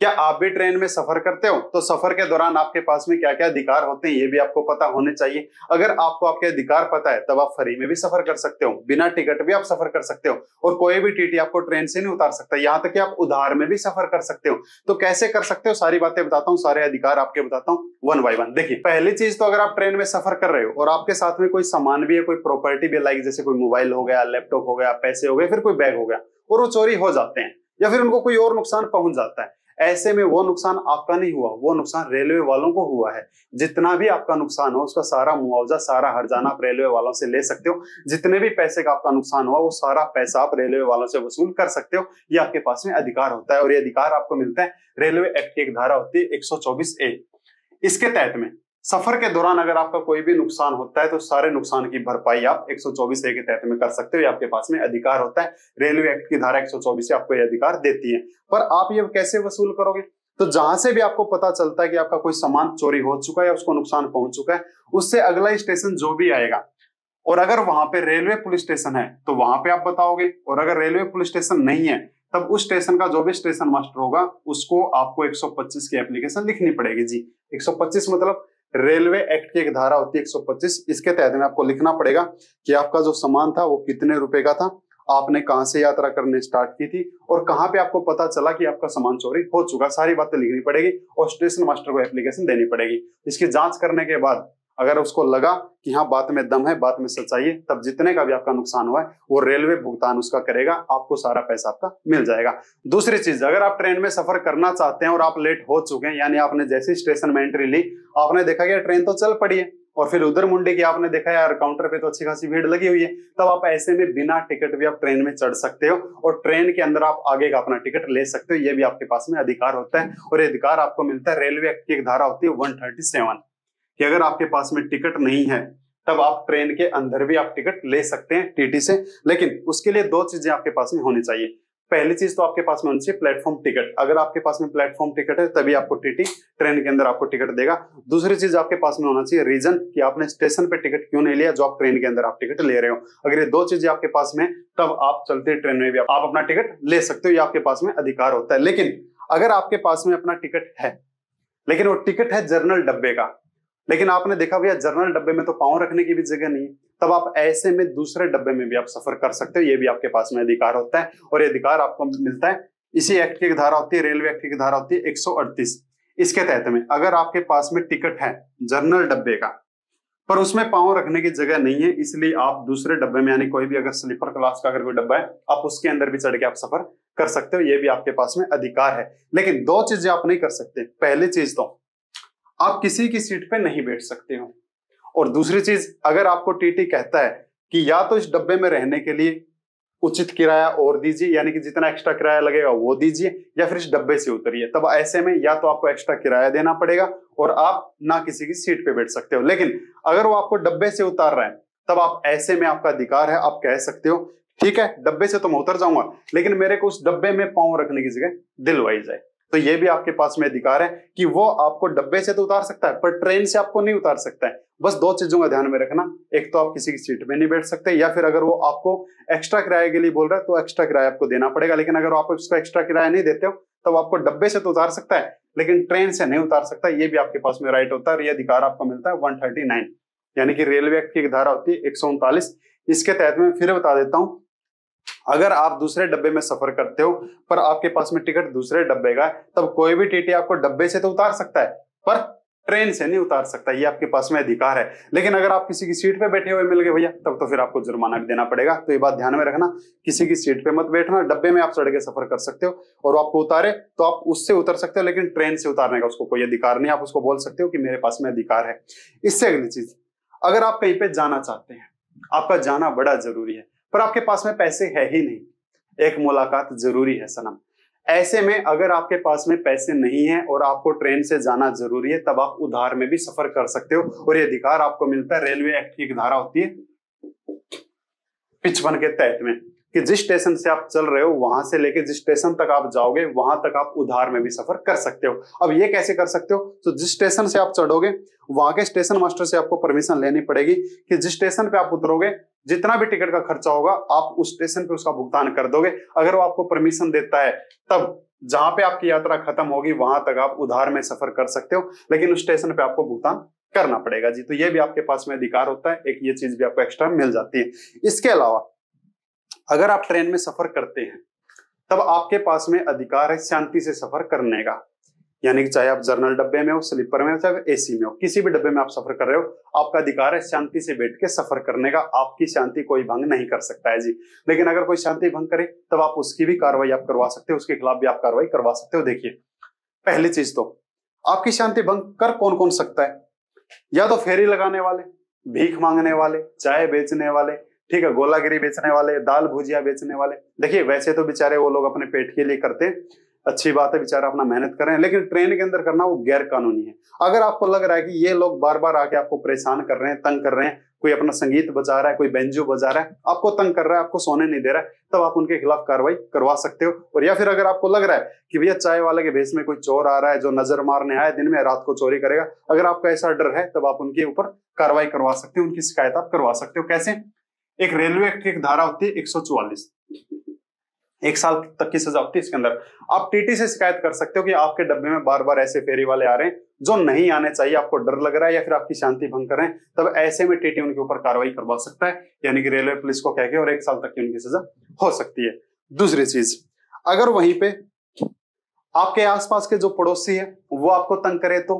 क्या आप भी ट्रेन में सफर करते हो? तो सफर के दौरान आपके पास में क्या क्या अधिकार होते हैं ये भी आपको पता होने चाहिए। अगर आपको आपके अधिकार पता है तब आप फ्री में भी सफर कर सकते हो, बिना टिकट भी आप सफर कर सकते हो, और कोई भी टीटी आपको ट्रेन से नहीं उतार सकता। यहाँ तक कि आप उधार में भी सफर कर सकते हो। तो कैसे कर सकते हो, सारी बातें बताता हूँ, सारे अधिकार आपके बताता हूँ वन बाय वन। देखिए, पहली चीज तो अगर आप ट्रेन में सफर कर रहे हो और आपके साथ में कोई सामान भी है, कोई प्रॉपर्टी भी है, लाइक जैसे कोई मोबाइल हो गया, लैपटॉप हो गया, पैसे हो गए, फिर कोई बैग हो गया, और वो चोरी हो जाते हैं या फिर उनको कोई और नुकसान पहुंच जाता है, ऐसे में वो नुकसान आपका नहीं हुआ, वो नुकसान रेलवे वालों को हुआ है। जितना भी आपका नुकसान हो उसका सारा मुआवजा, सारा हर्जाना आप रेलवे वालों से ले सकते हो। जितने भी पैसे का आपका नुकसान हुआ वो सारा पैसा आप रेलवे वालों से वसूल कर सकते हो। ये आपके पास में अधिकार होता है, और ये अधिकार आपको मिलता है रेलवे एक्ट की एक धारा होती है 124A। इसके तहत में सफर के दौरान अगर आपका कोई भी नुकसान होता है तो सारे नुकसान की भरपाई आप 124A के तहत में कर सकते हो। ये आपके पास में अधिकार होता है। रेलवे एक्ट की धारा 124 आपको ये अधिकार देती है। पर आप ये कैसे वसूल करोगे? तो जहां से भी आपको पता चलता है कि आपका कोई सामान चोरी हो चुका है या उसको नुकसान पहुंच चुका है, उससे अगला स्टेशन जो भी आएगा, और अगर वहां पे रेलवे पुलिस स्टेशन है तो वहां पे आप बताओगे, और अगर रेलवे पुलिस स्टेशन नहीं है तब उस स्टेशन का जो भी स्टेशन मास्टर होगा उसको आपको 125 की एप्लीकेशन लिखनी पड़ेगी। जी, 125 मतलब रेलवे एक्ट की एक धारा होती है 125, इसके तहत में आपको लिखना पड़ेगा कि आपका जो सामान था वो कितने रुपए का था, आपने कहां से यात्रा करने स्टार्ट की थी, और कहां पे आपको पता चला कि आपका सामान चोरी हो चुका। सारी बातें लिखनी पड़ेगी और स्टेशन मास्टर को एप्लीकेशन देनी पड़ेगी। इसकी जांच करने के बाद अगर उसको लगा कि हाँ बात में दम है, बात में सच्चाई है, तब जितने का भी आपका नुकसान हुआ है वो रेलवे भुगतान उसका करेगा, आपको सारा पैसा आपका मिल जाएगा। दूसरी चीज, अगर आप ट्रेन में सफर करना चाहते हैं और आप लेट हो चुके हैं, यानी आपने जैसे स्टेशन में एंट्री ली, आपने देखा कि ट्रेन तो चल पड़ी है, और फिर उधर मुंडे की आपने देखा यार काउंटर पे तो अच्छी खासी भीड़ लगी हुई है, तब आप ऐसे में बिना टिकट भी आप ट्रेन में चढ़ सकते हो और ट्रेन के अंदर आप आगे का अपना टिकट ले सकते हो। ये भी आपके पास में अधिकार होता है, और ये अधिकार आपको मिलता है रेलवे एक्ट की एक धारा होती है 137 कि अगर आपके पास में टिकट नहीं है तब आप ट्रेन के अंदर भी आप टिकट ले सकते हैं टीटी से। लेकिन उसके लिए दो चीजें आपके पास में होनी चाहिए। पहली चीज तो आपके पास में होनी चाहिए प्लेटफॉर्म टिकट। अगर आपके पास में प्लेटफॉर्म टिकट है तभी आपको टीटी ट्रेन के अंदर आपको टिकट देगा। दूसरी चीज आपके पास में होना चाहिए रीजन कि आपने स्टेशन पे टिकट क्यों नहीं लिया जो आप ट्रेन के अंदर आप टिकट ले रहे हो। अगर ये दो चीजें आपके पास में, तब आप चलते ट्रेन में भी आप अपना टिकट ले सकते हो। ये आपके पास में अधिकार होता है। लेकिन अगर आपके पास में अपना टिकट है, लेकिन वो टिकट है जनरल डब्बे का, लेकिन आपने देखा भैया जनरल डब्बे में तो पांव रखने की भी जगह नहीं है, तब आप ऐसे में दूसरे डब्बे में भी आप सफर कर सकते हो। ये भी आपके पास में अधिकार होता है, और ये अधिकार आपको मिलता है इसी एक्ट की धारा होती है, रेलवे एक्ट की धारा होती है 138। इसके तहत में अगर आपके पास में टिकट है जनरल डब्बे का पर उसमें पांव रखने की जगह नहीं है, इसलिए आप दूसरे डब्बे में, यानी कोई भी अगर स्लीपर क्लास का अगर कोई डब्बा है, आप उसके अंदर भी चढ़ के आप सफर कर सकते हो। ये भी आपके पास में अधिकार है। लेकिन दो चीजें आप नहीं कर सकते। पहली चीज तो आप किसी की सीट पे नहीं बैठ सकते हो, और दूसरी चीज, अगर आपको टीटी कहता है कि या तो इस डब्बे में रहने के लिए उचित किराया और दीजिए, यानी कि जितना एक्स्ट्रा किराया लगेगा वो दीजिए, या फिर इस डब्बे से उतरिए, तब ऐसे में या तो आपको एक्स्ट्रा किराया देना पड़ेगा और आप ना किसी की सीट पे बैठ सकते हो। लेकिन अगर वो आपको डब्बे से उतार रहा है तब आप ऐसे में आपका अधिकार है, आप कह सकते हो ठीक है डब्बे से तो मैं उतर जाऊंगा, लेकिन मेरे को उस डब्बे में पांव रखने की जगह दिलवाई जाए। तो ये भी आपके पास में अधिकार है कि वो आपको डब्बे से तो उतार सकता है पर ट्रेन से आपको नहीं उतार सकता है। बस दो चीजों का ध्यान में रखना, एक तो आप किसी की सीट में नहीं बैठ सकते, या फिर अगर वो आपको एक्स्ट्रा किराए के लिए बोल रहा है तो एक्स्ट्रा किराया आपको देना पड़ेगा। लेकिन अगर आप उसको एक्स्ट्रा किराया नहीं देते हो तो आपको डब्बे से तो उतार सकता है लेकिन ट्रेन से नहीं उतार सकता। ये भी आपके पास में राइट होता है, और ये अधिकार आपको मिलता है 139, यानी कि रेलवे एक्ट की एक धारा होती है 139। इसके तहत में फिर बता देता हूं, अगर आप दूसरे डब्बे में सफर करते हो पर आपके पास में टिकट दूसरे डब्बे का है, तब कोई भी टीटी आपको डब्बे से तो उतार सकता है पर ट्रेन से नहीं उतार सकता। ये आपके पास में अधिकार है। लेकिन अगर आप किसी की सीट पे बैठे हुए मिल गए भैया, तब तो फिर आपको जुर्माना भी देना पड़ेगा। तो ये बात ध्यान में रखना, किसी की सीट पे मत बैठना, डब्बे में आप चढ़ के सफर कर सकते हो, और आपको उतारे तो आप उससे उतर सकते हो, लेकिन ट्रेन से उतारने का उसको कोई अधिकार नहीं। आप उसको बोल सकते हो कि मेरे पास में अधिकार है। इससे अगली चीज, अगर आप कहीं पे जाना चाहते हैं, आपका जाना बड़ा जरूरी है पर आपके पास में पैसे है ही नहीं, एक मुलाकात जरूरी है सनम। ऐसे में अगर आपके पास में पैसे नहीं है और आपको ट्रेन से जाना जरूरी है, तब आप उधार में भी सफर कर सकते हो, और ये अधिकार आपको मिलता है रेलवे एक्ट की एक धारा होती है 55 के तहत में कि जिस स्टेशन से आप चल रहे हो वहां से लेके जिस स्टेशन तक आप जाओगे वहां तक आप उधार में भी सफर कर सकते हो। अब ये कैसे कर सकते हो? तो जिस स्टेशन से आप चढ़ोगे वहां के स्टेशन मास्टर से आपको परमिशन लेनी पड़ेगी कि जिस स्टेशन पे आप उतरोगे जितना भी टिकट का खर्चा होगा आप उस स्टेशन पे उसका भुगतान कर दोगे। अगर वो आपको परमिशन देता है तब जहां पे आपकी यात्रा खत्म होगी वहां तक आप उधार में सफर कर सकते हो, लेकिन उस स्टेशन पे आपको भुगतान करना पड़ेगा जी। तो ये भी आपके पास में अधिकार होता है, एक ये चीज भी आपको एक्स्ट्रा मिल जाती है। इसके अलावा अगर आप ट्रेन में सफर करते हैं तब आपके पास में अधिकार है शांति से सफर करने का, यानी कि चाहे आप जनरल डब्बे में हो, स्लीपर में हो, चाहे एसी में हो, किसी भी डब्बे में आप सफर कर रहे हो, आपका अधिकार है शांति से बैठ के सफर करने का। आपकी शांति कोई भंग नहीं कर सकता है जी। लेकिन अगर कोई शांति भंग करे तब आप उसकी भी कार्रवाई आप करवा सकते हो, उसके खिलाफ भी आप कार्रवाई करवा सकते हो। देखिए, पहली चीज तो आपकी शांति भंग कर कौन कौन सकता है? या तो फेरी लगाने वाले, भीख मांगने वाले, चाय बेचने वाले, ठीक है, गोलागिरी बेचने वाले, दाल भुजिया बेचने वाले। देखिए, वैसे तो बेचारे वो लोग अपने पेट के लिए करते हैं, अच्छी बात है, बेचारा अपना मेहनत कर रहे हैं, लेकिन ट्रेन के अंदर करना वो गैर कानूनी है। अगर आपको लग रहा है कि ये लोग बार बार आके आपको परेशान कर रहे हैं, तंग कर रहे हैं, कोई अपना संगीत बजा रहा है, कोई बेंजो बजा रहा है, आपको तंग कर रहा है, आपको सोने नहीं दे रहा है, तब आप उनके खिलाफ कार्रवाई करवा सकते हो। और या फिर अगर आपको लग रहा है कि भैया चाय वाले के भेष में कोई चोर आ रहा है जो नजर मारने आया, दिन में रात को चोरी करेगा, अगर आपका ऐसा डर है तब आप उनके ऊपर कार्रवाई करवा सकते हो, उनकी शिकायत आप करवा सकते हो। कैसे? एक रेलवे एक्ट की एक धारा होती है 144, 1 साल तक की सजा होती है। इसके अंदर आप टीटी से शिकायत कर सकते हो कि आपके डब्बे में बार बार ऐसे फेरी वाले आ रहे हैं जो नहीं आने चाहिए, आपको डर लग रहा है या फिर आपकी शांति भंग कर रहे हैं, तब ऐसे में टीटी उनके ऊपर कार्रवाई करवा सकता है, यानी कि रेलवे पुलिस को कह के, और 1 साल तक की उनकी सजा हो सकती है। दूसरी चीज, अगर वहीं पे आपके आसपास के जो पड़ोसी है वो आपको तंग करे, तो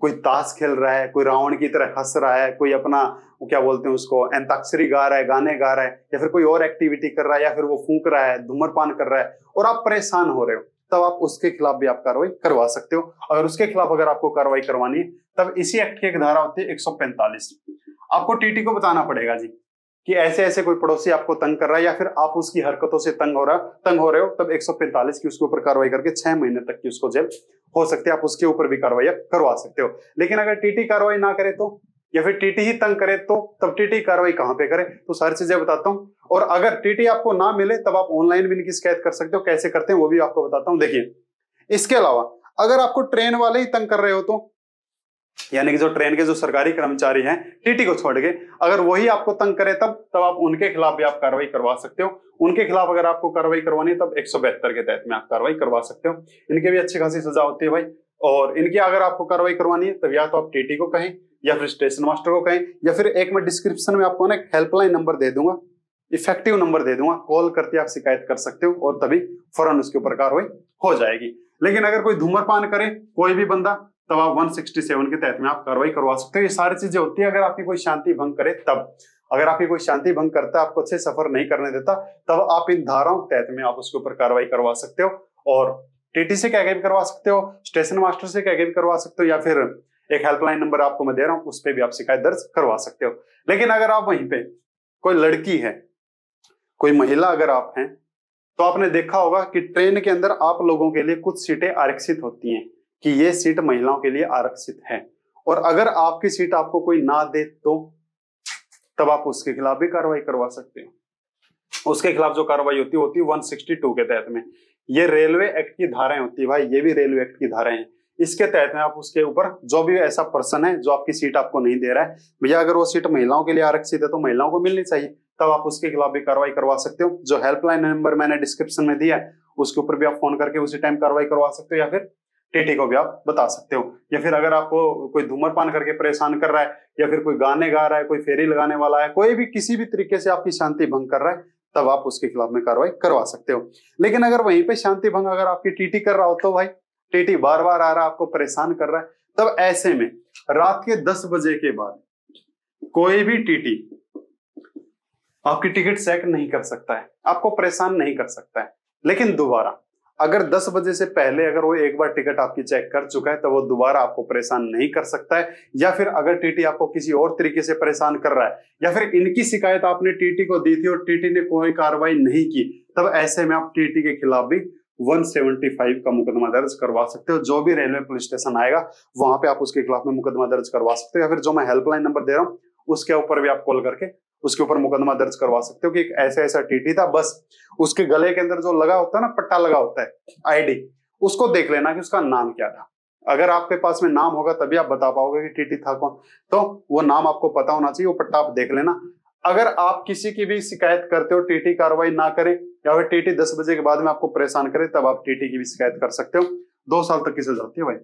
कोई ताश खेल रहा है, कोई रावण की तरह हंस रहा है, कोई अपना वो क्या बोलते हैं उसको, अंताक्षरी गा रहा है, गाने गा रहा है, या फिर कोई और एक्टिविटी कर रहा है, या फिर वो फूंक रहा है, धूम्रपान कर रहा है, और आप परेशान हो रहे हो, तब आप उसके खिलाफ भी आप कार्रवाई करवा सकते हो। अगर उसके खिलाफ अगर आपको कार्रवाई करवानी है तब इसी एक्ट की एक धारा होती है 145, आपको टीटी को बताना पड़ेगा जी कि ऐसे ऐसे कोई पड़ोसी आपको तंग कर रहा है, या फिर आप उसकी हरकतों से तंग हो रहे हो, तब 145 की उसके ऊपर कार्रवाई करके 6 महीने तक की उसको जेल हो सकती है, आप उसके ऊपर भी कार्रवाई करवा सकते हो। लेकिन अगर टीटी कार्रवाई ना करे तो, या फिर टीटी ही तंग करे तो, तब टीटी कार्रवाई कहां पे करे, तो सारी चीजें बताता हूं। और अगर टीटी आपको ना मिले तब आप ऑनलाइन भी इनकी शिकायत कर सकते हो, कैसे करते हैं वो भी आपको बताता हूं। देखिए, इसके अलावा अगर आपको ट्रेन वाले ही तंग कर रहे हो तो, यानी कि जो ट्रेन के जो सरकारी कर्मचारी हैं टीटी को छोड़ के, अगर वही आपको तंग करे तब आप उनके खिलाफ भी आप कार्रवाई करवा सकते हो। उनके खिलाफ अगर आपको कार्रवाई करवानी है तब 172 के तहत में आप कार्रवाई करवा सकते हो। इनके भी अच्छी खासी सजा होती है भाई। और इनकी अगर आपको कार्रवाई करवानी है तब या तो आप टीटी को कहें, या फिर स्टेशन मास्टर को कहें, या फिर एक मैं डिस्क्रिप्शन में आपको ना एक हेल्पलाइन नंबर दे दूंगा, इफेक्टिव नंबर दे दूंगा, कॉल करके आप शिकायत कर सकते हो और तभी फौरन उसके ऊपर कार्रवाई हो जाएगी। लेकिन अगर कोई धूम्रपान करे कोई भी बंदा, तब आप 167 के तहत में आप कार्रवाई करवा सकते हो। ये सारी चीजें होती है अगर आपकी कोई शांति भंग करे तब। अगर आपकी कोई शांति भंग करता है, आपको अच्छे सफर नहीं करने देता, तब आप इन धाराओं के तहत में आप उसके ऊपर कार्रवाई करवा सकते हो, और टीटी से कह के भी करवा सकते हो, स्टेशन मास्टर से कह के भी करवा सकते हो, या फिर एक हेल्पलाइन नंबर आपको मैं दे रहा हूं उस पर भी आप शिकायत दर्ज करवा सकते हो। लेकिन अगर आप वहीं पे कोई लड़की है, कोई महिला अगर आप हैं, तो आपने देखा होगा कि ट्रेन के अंदर आप लोगों के लिए कुछ सीटें आरक्षित होती हैं कि ये सीट महिलाओं के लिए आरक्षित है, और अगर आपकी सीट आपको कोई ना दे तो तब आप उसके खिलाफ भी कार्रवाई करवा सकते हो। उसके खिलाफ जो कार्रवाई होती है 162 के तहत में। ये रेलवे एक्ट की धाराएं होती है भाई, ये भी रेलवे एक्ट की धाराएं हैं। इसके तहत में आप उसके ऊपर जो भी ऐसा पर्सन है जो आपकी सीट आपको नहीं दे रहा है, भैया अगर वो सीट महिलाओं के लिए आरक्षित है तो महिलाओं को मिलनी चाहिए, तब आप उसके खिलाफ भी कार्रवाई करवा सकते हो। जो हेल्पलाइन नंबर मैंने डिस्क्रिप्शन में दिया है उसके ऊपर भी आप फोन करके उसी टाइम कार्रवाई करवा सकते हो, या फिर टीटी को भी आप बता सकते हो। या फिर अगर आपको कोई धूम्रपान करके परेशान कर रहा है, या फिर कोई गाने गा रहा है, कोई फेरी लगाने वाला है, कोई भी किसी भी तरीके से आपकी शांति भंग कर रहा है, तब आप उसके खिलाफ में कार्रवाई करवा सकते हो। लेकिन अगर वहीं पे शांति भंग अगर आपकी टीटी कर रहा हो तो भाई, टीटी बार बार आ रहा है आपको परेशान कर रहा है, तब ऐसे में रात के 10 बजे के बाद कोई भी टीटी आपकी टिकट चेक नहीं कर सकता है, आपको परेशान नहीं कर सकता है। लेकिन दोबारा अगर 10 बजे से पहले अगर वो एक बार टिकट आपकी चेक कर चुका है तो वो दोबारा आपको परेशान नहीं कर सकता है। या फिर अगर टीटी आपको किसी और तरीके से परेशान कर रहा है, या फिर इनकी शिकायत आपने टीटी को दी थी और टीटी ने कोई कार्रवाई नहीं की, तब ऐसे में आप टीटी के खिलाफ भी 175 का मुकदमा दर्ज करवा सकते हो। जो भी रेलवे पुलिस स्टेशन आएगा वहां पे आप उसके खिलाफ में मुकदमा दर्ज करवा सकते हो, या फिर जो मैं हेल्पलाइन नंबर दे रहा हूँ उसके ऊपर भी आप कॉल करके उसके ऊपर मुकदमा दर्ज करवा सकते हो कि एक ऐसा ऐसा टीटी था, बस उसके गले के अंदर जो लगा होता है ना, पट्टा लगा होता है आईडी, उसको देख लेना कि उसका नाम क्या था। अगर आपके पास में नाम होगा तभी आप बता पाओगे कि टीटी था कौन, तो वो नाम आपको पता होना चाहिए, वो पट्टा आप देख लेना। अगर आप किसी की भी शिकायत करते हो, टीटी कार्रवाई ना करे या फिर टीटी 10 बजे के बाद में आपको परेशान करे, तब आप टीटी की भी शिकायत कर सकते हो। 2 साल तक की सजा होती है भाई,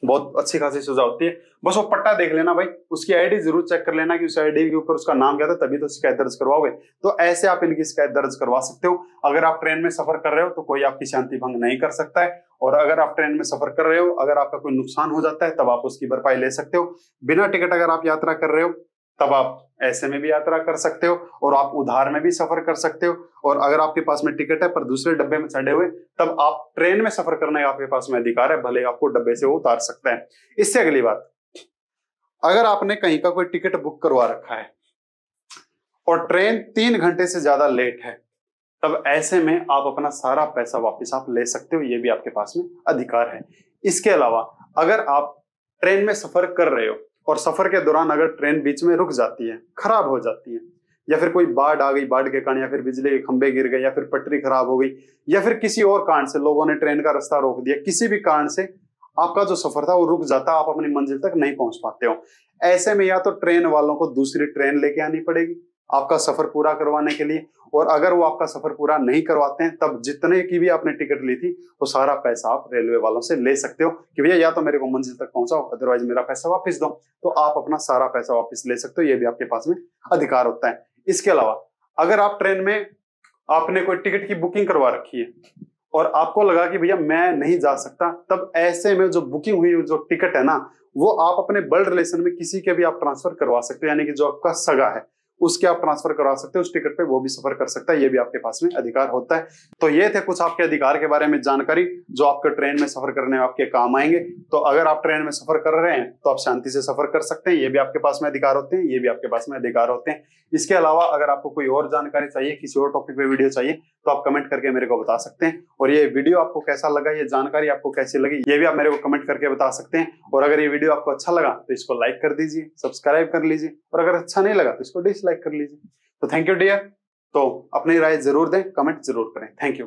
बहुत अच्छी खासी सजा होती है। बस वो पट्टा देख लेना भाई, उसकी आईडी जरूर चेक कर लेना कि उस आईडी के ऊपर उसका नाम क्या था, तभी तो शिकायत दर्ज करवाओगे। तो ऐसे आप इनकी शिकायत दर्ज करवा सकते हो। अगर आप ट्रेन में सफर कर रहे हो तो कोई आपकी शांति भंग नहीं कर सकता है, और अगर आप ट्रेन में सफर कर रहे हो, अगर आपका कोई नुकसान हो जाता है तब आप उसकी भरपाई ले सकते हो। बिना टिकट अगर आप यात्रा कर रहे हो तब आप ऐसे में भी यात्रा कर सकते हो, और आप उधार में भी सफर कर सकते हो। और अगर आपके पास में टिकट है पर दूसरे डब्बे में चढ़े हुए, तब आप ट्रेन में सफर करने का आपके पास में अधिकार है, भले आपको डब्बे से वो उतार सकता है। इससे अगली बात, अगर आपने कहीं का कोई टिकट बुक करवा रखा है और ट्रेन 3 घंटे से ज्यादा लेट है, तब ऐसे में आप अपना सारा पैसा वापस आप ले सकते हो, ये भी आपके पास में अधिकार है। इसके अलावा अगर आप ट्रेन में सफर कर रहे हो और सफर के दौरान अगर ट्रेन बीच में रुक जाती है, खराब हो जाती है, या फिर कोई बाढ़ आ गई, बाढ़ के कारण, या फिर बिजली के खंभे गिर गए, या फिर पटरी खराब हो गई, या फिर किसी और कारण से लोगों ने ट्रेन का रास्ता रोक दिया, किसी भी कारण से आपका जो सफर था वो रुक जाता, आप अपनी मंजिल तक नहीं पहुंच पाते हो, ऐसे में या तो ट्रेन वालों को दूसरी ट्रेन लेके आनी पड़ेगी आपका सफर पूरा करवाने के लिए, और अगर वो आपका सफर पूरा नहीं करवाते हैं तब जितने की भी आपने टिकट ली थी वो सारा पैसा आप रेलवे वालों से ले सकते हो कि भैया या तो मेरे को मंजिल तक पहुंचाओ, अदरवाइज मेरा पैसा वापस दो। तो आप अपना सारा पैसा वापस ले सकते हो, ये भी आपके पास में अधिकार होता है। इसके अलावा अगर आप ट्रेन में आपने कोई टिकट की बुकिंग करवा रखी है और आपको लगा कि भैया मैं नहीं जा सकता, तब ऐसे में जो बुकिंग हुई जो टिकट है ना, वो आप अपने ब्लड रिलेशन में किसी के भी आप ट्रांसफर करवा सकते हो, यानी कि जो आपका सगा है उसके आप ट्रांसफर करवा सकते हो, उस टिकट पे वो भी सफर कर सकता है, ये भी आपके पास में अधिकार होता है। तो ये थे कुछ आपके अधिकार के बारे में जानकारी जो आपके ट्रेन में सफर करने में आपके काम आएंगे। तो अगर आप ट्रेन में सफर कर रहे हैं तो आप शांति से सफर कर सकते हैं, ये भी आपके पास में अधिकार होते हैं, ये भी आपके पास में अधिकार होते हैं। इसके अलावा अगर आपको कोई और जानकारी चाहिए, किसी और टॉपिक पे वीडियो चाहिए, तो आप कमेंट करके मेरे को बता सकते हैं। और ये वीडियो आपको कैसा लगा, ये जानकारी आपको कैसी लगी, ये भी आप मेरे को कमेंट करके बता सकते हैं। और अगर ये वीडियो आपको अच्छा लगा तो इसको लाइक कर दीजिए, सब्सक्राइब कर लीजिए, और अगर अच्छा नहीं लगा तो इसको डिसलाइक कर लीजिए। तो थैंक यू डियर। तो अपनी राय जरूर दें, कमेंट जरूर करें। Thank you.